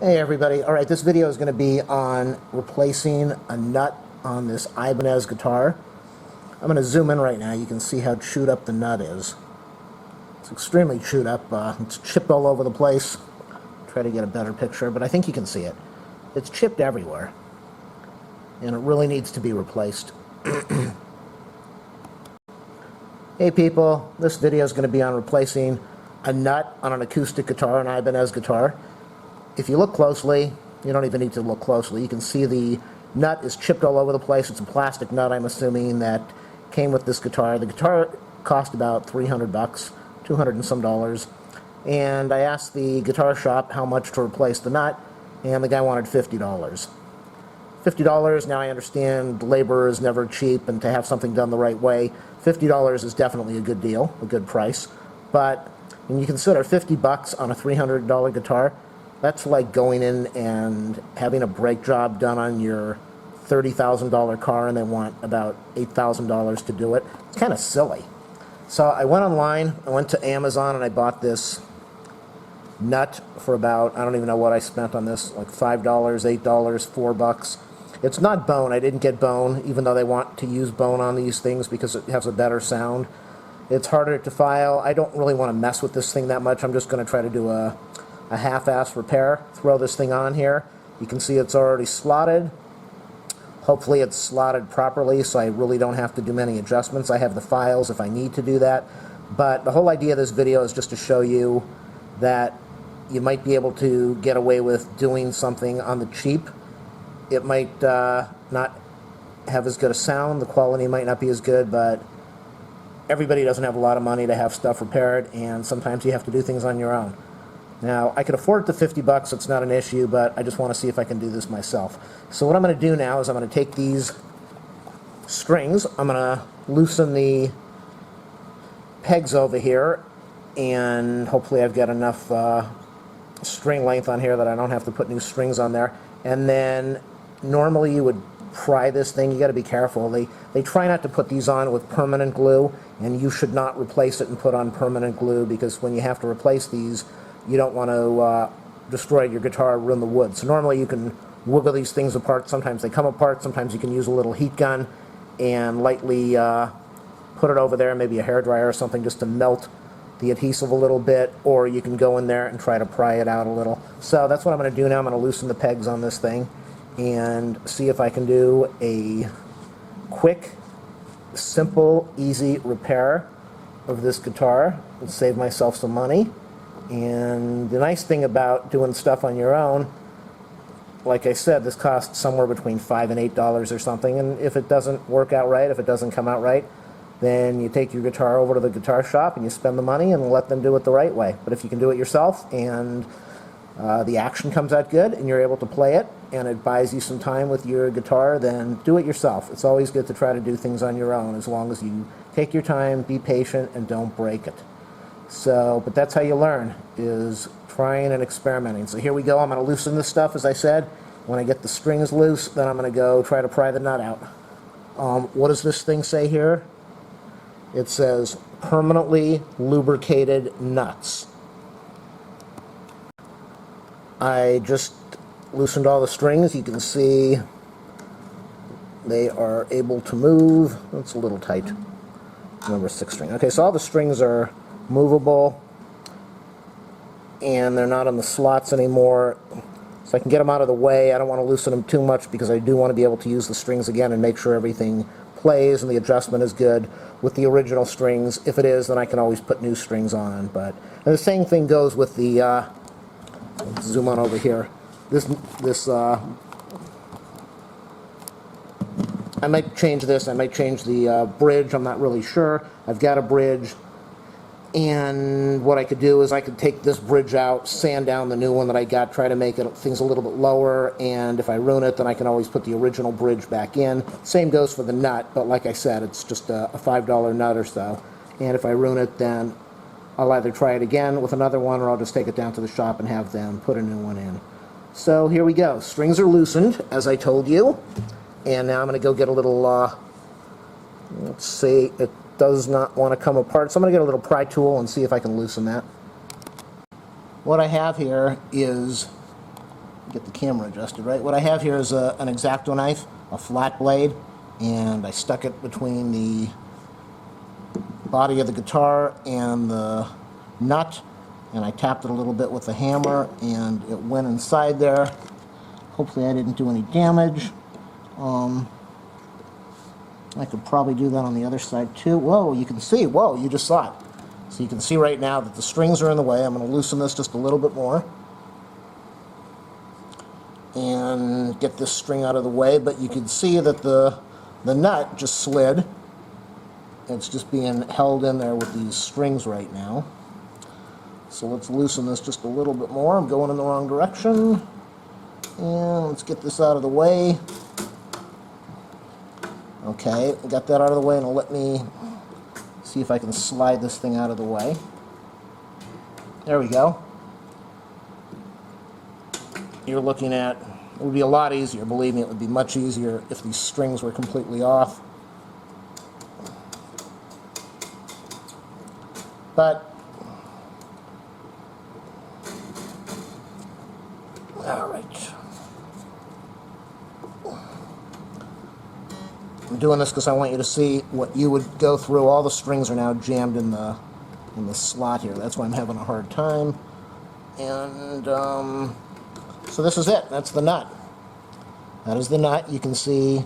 Hey everybody, alright, this video is going to be on replacing a nut on this Ibanez guitar. I'm going to zoom in right now. You can see how chewed up the nut is. It's extremely chewed up. It's chipped all over the place. Try to get a better picture, but I think you can see it. It's chipped everywhere, and it really needs to be replaced. Hey people, this video is going to be on replacing a nut on an acoustic guitar, an Ibanez guitar. If you look closely, you don't even need to look closely, you can see the nut is chipped all over the place. It's a plastic nut, I'm assuming, that came with this guitar. The guitar cost about $300, 200 and some dollars. And I asked the guitar shop how much to replace the nut, and the guy wanted $50. $50, now I understand labor is never cheap, and to have something done the right way, $50 is definitely a good deal, a good price. But when you consider $50 on a $300 guitar, that's like going in and having a brake job done on your $30,000 car and they want about $8,000 to do it. It's kind of silly. So I went online, I went to Amazon, and I bought this nut for about, I don't even know what I spent on this, like $5, $8, $4. It's not bone. I didn't get bone, even though they want to use bone on these things because it has a better sound. It's harder to file. I don't really want to mess with this thing that much. I'm just going to try to do a half-ass repair. Throw this thing on here. You can see it's already slotted. Hopefully it's slotted properly so I really don't have to do many adjustments. I have the files if I need to do that. But the whole idea of this video is just to show you that you might be able to get away with doing something on the cheap. It might not have as good a sound, the quality might not be as good, but everybody doesn't have a lot of money to have stuff repaired, and sometimes you have to do things on your own. Now, I could afford the $50, it's not an issue, but I just want to see if I can do this myself. So what I'm going to do now is I'm going to take these strings, I'm going to loosen the pegs over here, and hopefully I've got enough string length on here that I don't have to put new strings on there. And then normally you would pry this thing. You got to be careful. They try not to put these on with permanent glue, and you should not replace it and put on permanent glue, because when you have to replace these, you don't want to destroy your guitar or ruin the wood. So normally you can wiggle these things apart. Sometimes they come apart. Sometimes you can use a little heat gun and lightly put it over there, maybe a hairdryer or something, just to melt the adhesive a little bit, or you can go in there and try to pry it out a little. So that's what I'm going to do now. I'm going to loosen the pegs on this thing and see if I can do a quick, simple, easy repair of this guitar and save myself some money. And the nice thing about doing stuff on your own, like I said, this costs somewhere between $5 and $8 or something, and if it doesn't work out right, if it doesn't come out right, then you take your guitar over to the guitar shop and you spend the money and let them do it the right way. But if you can do it yourself and the action comes out good and you're able to play it and it buys you some time with your guitar, then do it yourself. It's always good to try to do things on your own, as long as you take your time, be patient, and don't break it. So, but that's how you learn, is trying and experimenting. So here we go. I'm going to loosen this stuff, as I said. When I get the strings loose, then I'm going to go try to pry the nut out. What does this thing say here? It says permanently lubricated nuts. I just loosened all the strings. You can see they are able to move. It's a little tight. Number 6 string. Okay, so all the strings are movable and they're not in the slots anymore, so I can get them out of the way. I don't want to loosen them too much because I do want to be able to use the strings again and make sure everything plays and the adjustment is good with the original strings. If it is, then I can always put new strings on. But and the same thing goes with the let's zoom on over here. I might change this. I might change the bridge. I'm not really sure. I've got a bridge. And what I could do is I could take this bridge out, sand down the new one that I got, try to make things a little bit lower, and if I ruin it, then I can always put the original bridge back in. Same goes for the nut, but like I said, it's just a $5 nut or so. And if I ruin it, then I'll either try it again with another one, or I'll just take it down to the shop and have them put a new one in. So here we go. Strings are loosened, as I told you. And now I'm going to go get a little, let's see, it does not want to come apart, so I'm going to get a little pry tool and see if I can loosen that. What I have here is get the camera adjusted right. What I have here is an X-Acto knife, a flat blade, and I stuck it between the body of the guitar and the nut, and I tapped it a little bit with the hammer, and it went inside there. Hopefully I didn't do any damage. I could probably do that on the other side too. Whoa, you can see, whoa, you just saw it. So you can see right now that the strings are in the way. I'm going to loosen this just a little bit more and get this string out of the way, but you can see that the nut just slid. It's just being held in there with these strings right now. So let's loosen this just a little bit more. I'm going in the wrong direction. And let's get this out of the way. Okay, got that out of the way, and let me see if I can slide this thing out of the way. There we go. You're looking at, it would be a lot easier, believe me, it would be much easier if these strings were completely off. But, all right. I'm doing this because I want you to see what you would go through. All the strings are now jammed in the slot here. That's why I'm having a hard time. And so this is it. That's the nut. That is the nut. You can see,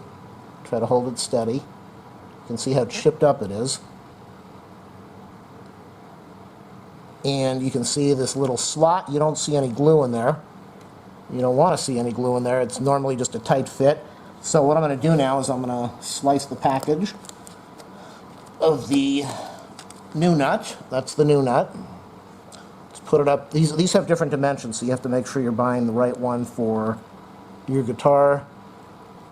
try to hold it steady. You can see how chipped up it is. And you can see this little slot. You don't see any glue in there. You don't want to see any glue in there. It's normally just a tight fit. So what I'm going to do now is I'm going to slice the package of the new nut. That's the new nut. Let's put it up. These have different dimensions, so you have to make sure you're buying the right one for your guitar.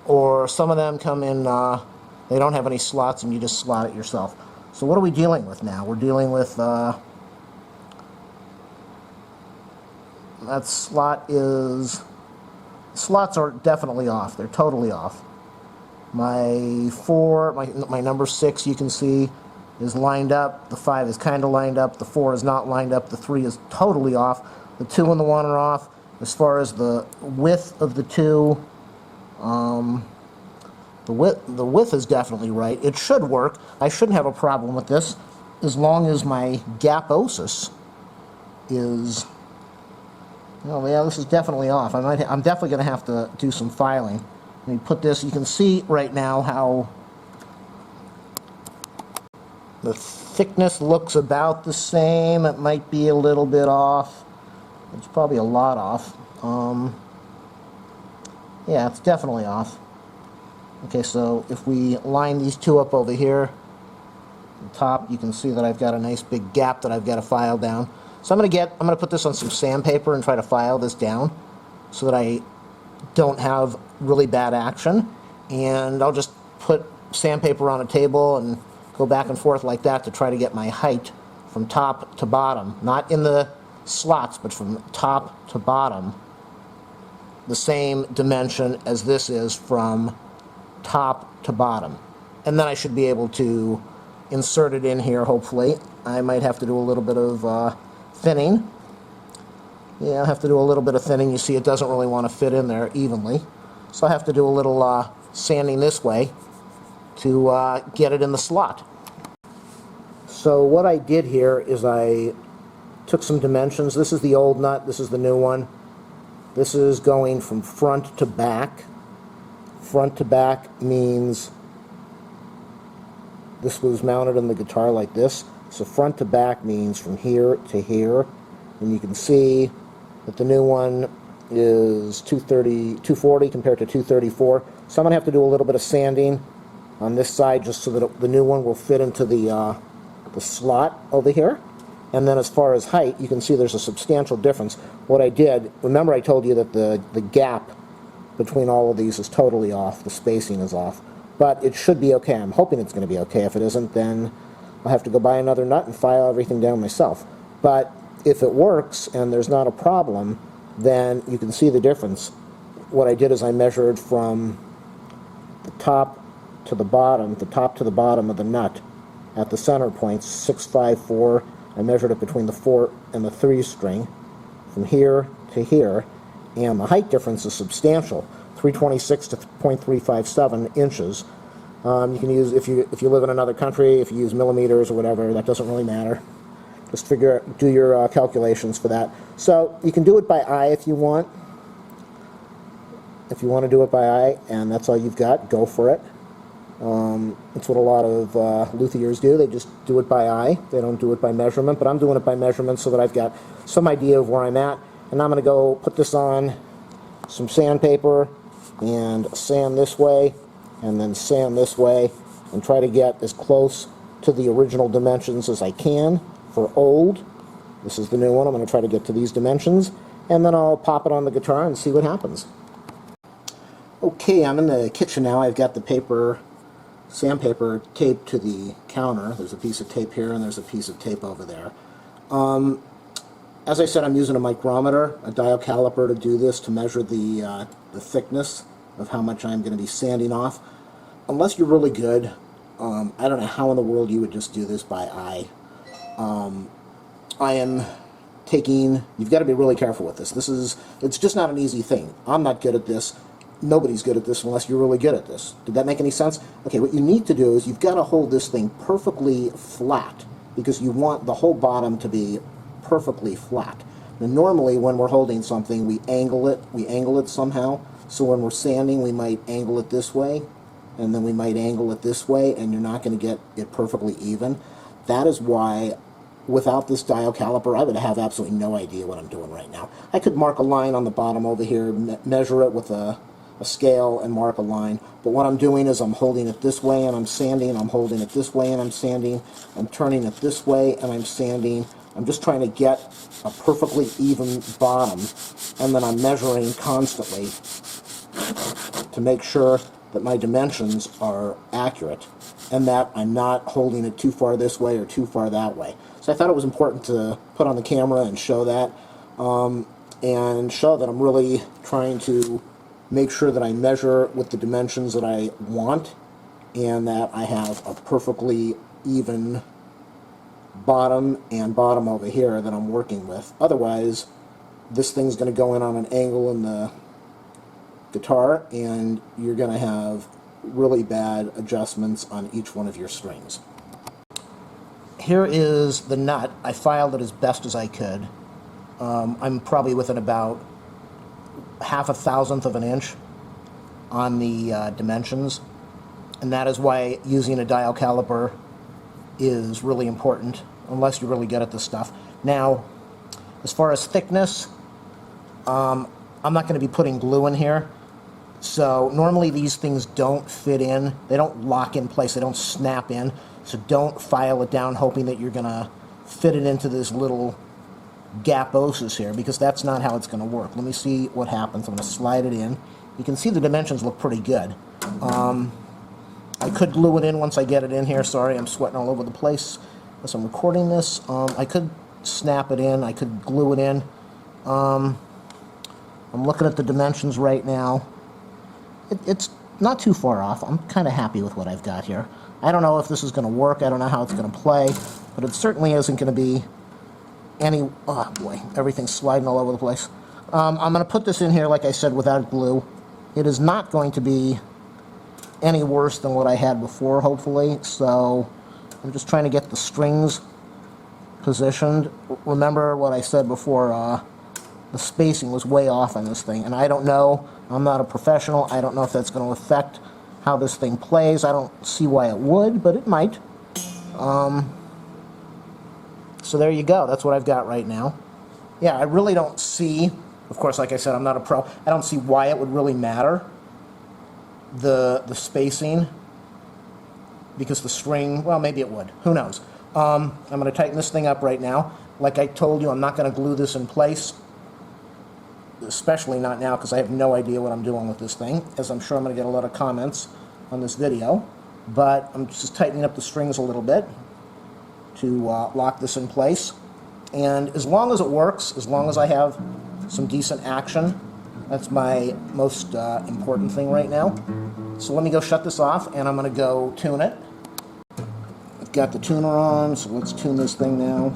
Or some of them come in, they don't have any slots and you just slot it yourself. So what are we dealing with now? We're dealing with, that slot is... Slots are definitely off. They're totally off. My number 6, you can see, is lined up. The 5 is kind of lined up. The 4 is not lined up. The 3 is totally off. The 2 and the 1 are off. As far as the width of the 2, the width is definitely right. It should work. I shouldn't have a problem with this as long as my gaposis is... Oh yeah, this is definitely off. I'm definitely going to have to do some filing. Let me put this. You can see right now how the thickness looks about the same. It might be a little bit off. It's probably a lot off. Yeah, it's definitely off. Okay, so if we line these two up over here, the top, you can see that I've got a nice big gap that I've got to file down. So I'm going to put this on some sandpaper and try to file this down so that I don't have really bad action. And I'll just put sandpaper on a table and go back and forth like that to try to get my height from top to bottom. Not in the slots, but from top to bottom. The same dimension as this is from top to bottom. And then I should be able to insert it in here, hopefully. I might have to do a little bit of... thinning. Yeah, I have to do a little bit of thinning. You see it doesn't really want to fit in there evenly. So I have to do a little sanding this way to get it in the slot. So what I did here is I took some dimensions. This is the old nut. This is the new one. This is going from front to back. Front to back means this was mounted on the guitar like this. So front to back means from here to here, and you can see that the new one is 240 compared to 234. So I'm going to have to do a little bit of sanding on this side just so that the new one will fit into the slot over here. And then as far as height, you can see there's a substantial difference. What I did, remember I told you that the gap between all of these is totally off, the spacing is off. But it should be okay. I'm hoping it's going to be okay. If it isn't, then I'll have to go buy another nut and file everything down myself. But if it works and there's not a problem, then you can see the difference. What I did is I measured from the top to the bottom of the nut at the center points, 654. I measured it between the 4 and the 3 string, from here to here, and the height difference is substantial, 326 to 0.357 inches. You can use, if you live in another country, if you use millimeters or whatever, that doesn't really matter. Just do your calculations for that. So you can do it by eye if you want. If you want to do it by eye, and that's all you've got, go for it. That's what a lot of luthiers do. They just do it by eye. They don't do it by measurement, but I'm doing it by measurement so that I've got some idea of where I'm at. And I'm going to go put this on some sandpaper and sand this way and then sand this way and try to get as close to the original dimensions as I can for old. This is the new one. I'm going to try to get to these dimensions, and then I'll pop it on the guitar and see what happens. Okay, I'm in the kitchen now. I've got the sandpaper taped to the counter. There's a piece of tape here and there's a piece of tape over there. As I said, I'm using a micrometer, a dial caliper, to do this, to measure the thickness of how much I'm going to be sanding off. Unless you're really good, I don't know how in the world you would just do this by eye. You've got to be really careful with this. It's just not an easy thing. I'm not good at this. Nobody's good at this unless you're really good at this. Did that make any sense? Okay, what you need to do is you've got to hold this thing perfectly flat, because you want the whole bottom to be perfectly flat. Now, normally when we're holding something, we angle it somehow. So when we're sanding, we might angle it this way, and then we might angle it this way, and you're not going to get it perfectly even. That is why, without this dial caliper, I would have absolutely no idea what I'm doing right now. I could mark a line on the bottom over here, measure it with a scale and mark a line, but what I'm doing is I'm holding it this way and I'm sanding, I'm holding it this way and I'm sanding, I'm turning it this way and I'm sanding. I'm just trying to get a perfectly even bottom, and then I'm measuring constantly to make sure that my dimensions are accurate and that I'm not holding it too far this way or too far that way. So I thought it was important to put on the camera and show that, and show that I'm really trying to make sure that I measure with the dimensions that I want, and that I have a perfectly even bottom and bottom over here that I'm working with. Otherwise, this thing's going to go in on an angle in the guitar, and you're going to have really bad adjustments on each one of your strings. Here is the nut. I filed it as best as I could. I'm probably within about 0.005 of an inch on the dimensions, and that is why using a dial caliper is really important, unless you're really good at this stuff. Now, as far as thickness, I'm not going to be putting glue in here, so normally these things don't fit in, they don't lock in place, they don't snap in, so don't file it down hoping that you're going to fit it into this little gaposis here, because that's not how it's going to work. Let me see what happens. I'm going to slide it in. You can see the dimensions look pretty good. I could glue it in once I get it in here. Sorry, I'm sweating all over the place as I'm recording this. I could snap it in. I could glue it in. I'm looking at the dimensions right now. It's not too far off. I'm kind of happy with what I've got here. I don't know if this is going to work. I don't know how it's going to play, but it certainly isn't going to be any... Oh, boy. Everything's sliding all over the place. I'm going to put this in here, like I said, without glue. It is not going to be any worse than what I had before, hopefully. So I'm just trying to get the strings positioned. Remember what I said before, the spacing was way off on this thing, and I don't know. I'm not a professional. I don't know if that's going to affect how this thing plays. I don't see why it would, but it might. So there you go. That's what I've got right now. Yeah, I really don't see, of course, like I said, I'm not a pro. I don't see why it would really matter, the spacing, because the string, well, maybe it would. Who knows? I'm going to tighten this thing up right now. Like I told you, I'm not going to glue this in place, especially not now, because I have no idea what I'm doing with this thing, as I'm sure I'm going to get a lot of comments on this video. But I'm just tightening up the strings a little bit to lock this in place. And as long as it works, as long as I have some decent action, that's my most important thing right now. So let me go shut this off, and I'm going to go tune it. I've got the tuner on, so let's tune this thing now.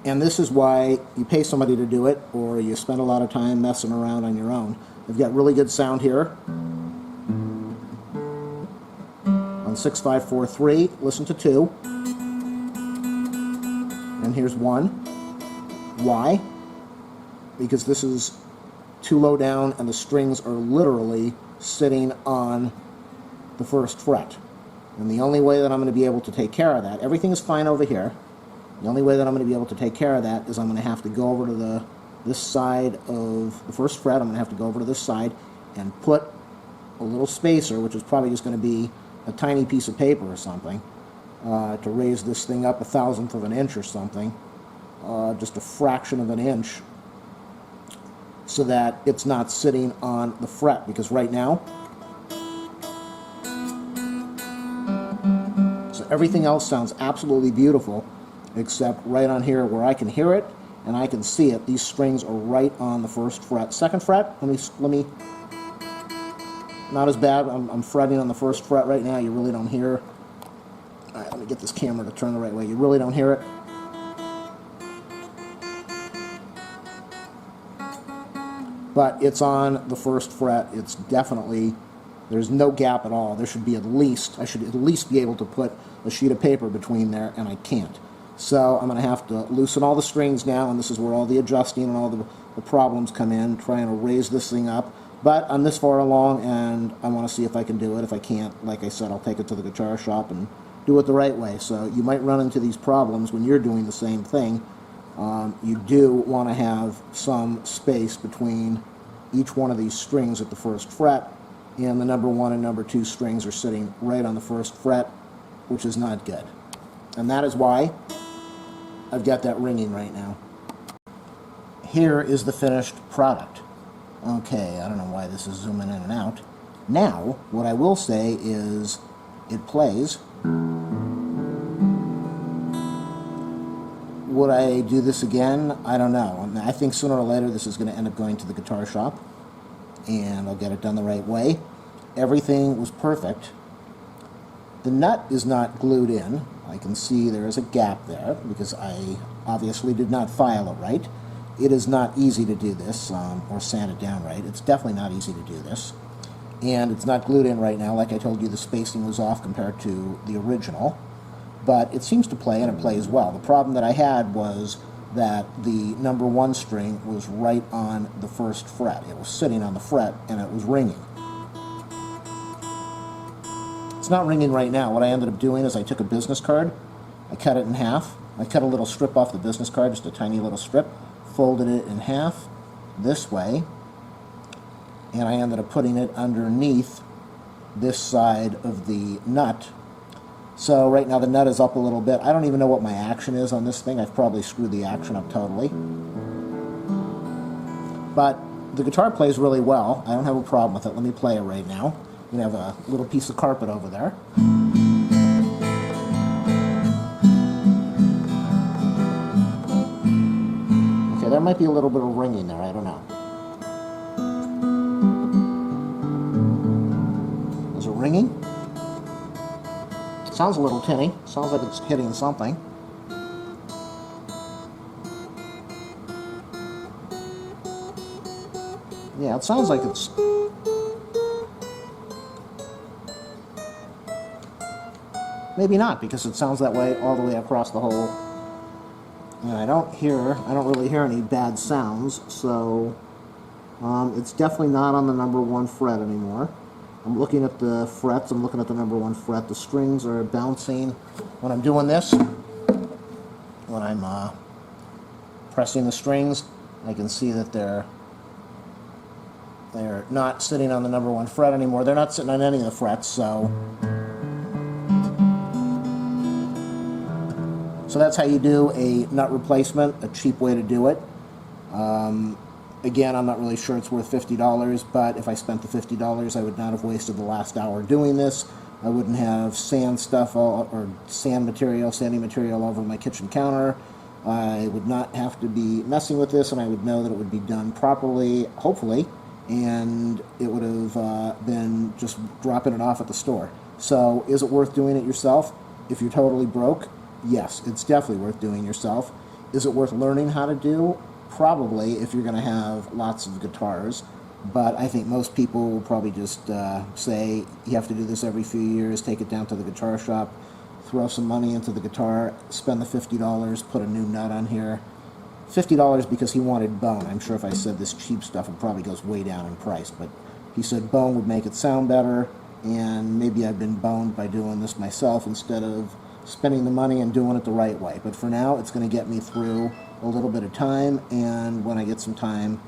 And this is why you pay somebody to do it, or you spend a lot of time messing around on your own. They've got really good sound here. On 6543, listen to 2. And here's 1. Why? Because this is too low down and the strings are literally sitting on the 1st fret. And the only way that I'm going to be able to take care of that, everything is fine over here. The only way that I'm going to be able to take care of that is I'm going to have to go over to this side of the 1st fret. I'm going to have to go over to this side and put a little spacer, which is probably just going to be a tiny piece of paper or something, to raise this thing up 1/1000th of an inch or something, just a fraction of an inch, so that it's not sitting on the fret. Because right now, so everything else sounds absolutely beautiful, except right on here where I can hear it and I can see it. These strings are right on the 1st fret. 2nd fret, let me, not as bad. I'm fretting on the 1st fret right now. You really don't hear. All right, let me get this camera to turn the right way. You really don't hear it. But it's on the 1st fret. It's definitely, there's no gap at all. There should be at least, I should at least be able to put a sheet of paper between there, and I can't. So I'm going to have to loosen all the strings now, and this is where all the adjusting and all the problems come in, trying to raise this thing up. But I'm this far along, and I want to see if I can do it. If I can't, like I said, I'll take it to the guitar shop and do it the right way. So you might run into these problems when you're doing the same thing. You do want to have some space between each one of these strings at the 1st fret, and the number 1 and number 2 strings are sitting right on the 1st fret, which is not good. And that is why I've got that ringing right now. Here is the finished product. Okay, I don't know why this is zooming in and out. Now, what I will say is it plays. Would I do this again? I don't know. I think sooner or later this is going to end up going to the guitar shop, and I'll get it done the right way. Everything was perfect. The nut is not glued in. I can see there is a gap there because I obviously did not file it right. It is not easy to do this, or sand it down right. It's definitely not easy to do this. And it's not glued in right now. Like I told you, the spacing was off compared to the original. But it seems to play, and it plays well. The problem that I had was that the number 1 string was right on the 1st fret. It was sitting on the fret, and it was ringing. It's not ringing right now. What I ended up doing is I took a business card, I cut it in half. I cut a little strip off the business card, just a tiny little strip, folded it in half this way, and I ended up putting it underneath this side of the nut. So right now the nut is up a little bit. I don't even know what my action is on this thing. I've probably screwed the action up totally. But the guitar plays really well. I don't have a problem with it. Let me play it right now. We have a little piece of carpet over there. Okay, there might be a little bit of ringing there. I don't know. Is it ringing? It sounds a little tinny. Sounds like it's hitting something. Yeah, it sounds like it's... Maybe not, because it sounds that way all the way across the whole... And I don't really hear any bad sounds, so... it's definitely not on the number 1 fret anymore. I'm looking at the frets, I'm looking at the number 1 fret. The strings are bouncing when I'm doing this. When I'm pressing the strings, I can see that they're not sitting on the number 1 fret anymore. They're not sitting on any of the frets, so that's how you do a nut replacement, a cheap way to do it. Again, I'm not really sure it's worth $50, but if I spent the $50, I would not have wasted the last hour doing this. I wouldn't have sand stuff or sandy material all over my kitchen counter. I would not have to be messing with this, and I would know that it would be done properly, hopefully, and it would have been just dropping it off at the store. So is it worth doing it yourself? If you're totally broke, yes, it's definitely worth doing yourself. Is it worth learning how to do? Probably, if you're going to have lots of guitars. But I think most people will probably just say, you have to do this every few years, take it down to the guitar shop, throw some money into the guitar, spend the $50, put a new nut on here. $50 because he wanted bone. I'm sure if I said this cheap stuff, it probably goes way down in price. But he said bone would make it sound better, and maybe I've been boned by doing this myself instead of spending the money and doing it the right way. But for now, it's going to get me through a little bit of time, and when I get some time,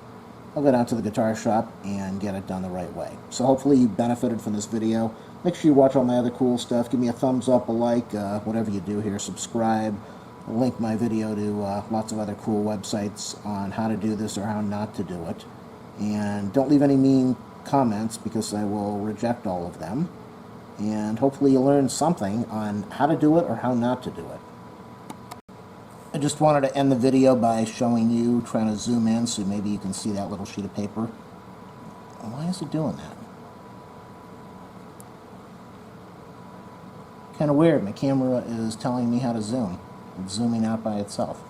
I'll go down to the guitar shop and get it done the right way. So hopefully you benefited from this video. Make sure you watch all my other cool stuff. Give me a thumbs up, a like, whatever you do here. Subscribe. I'll link my video to lots of other cool websites on how to do this or how not to do it. And don't leave any mean comments because I will reject all of them. And hopefully you learned something on how to do it or how not to do it. I just wanted to end the video by showing you, trying to zoom in so maybe you can see that little sheet of paper. Why is it doing that? Kind of weird. My camera is telling me how to zoom. It's zooming out by itself.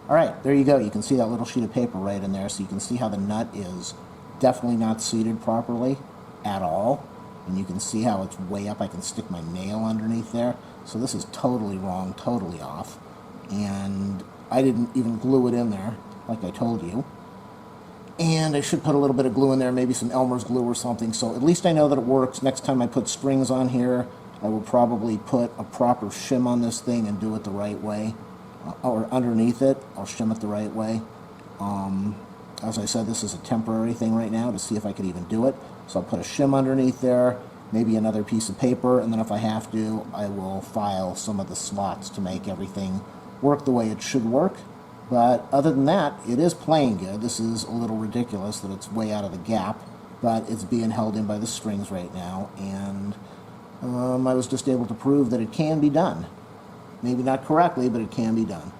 Alright, there you go. You can see that little sheet of paper right in there, so you can see how the nut is definitely not seated properly at all. And you can see how it's way up. I can stick my nail underneath there. So this is totally wrong, totally off. And I didn't even glue it in there, like I told you. And I should put a little bit of glue in there, maybe some Elmer's glue or something, so at least I know that it works. Next time I put strings on here, I will probably put a proper shim on this thing and do it the right way. Or underneath it, I'll shim it the right way. As I said, this is a temporary thing right now to see if I could even do it. So I'll put a shim underneath there, maybe another piece of paper, and then if I have to, I will file some of the slots to make everything work the way it should work. But other than that, it is playing good. This is a little ridiculous that it's way out of the gap, but it's being held in by the strings right now, and I was just able to prove that it can be done. Maybe not correctly, but it can be done.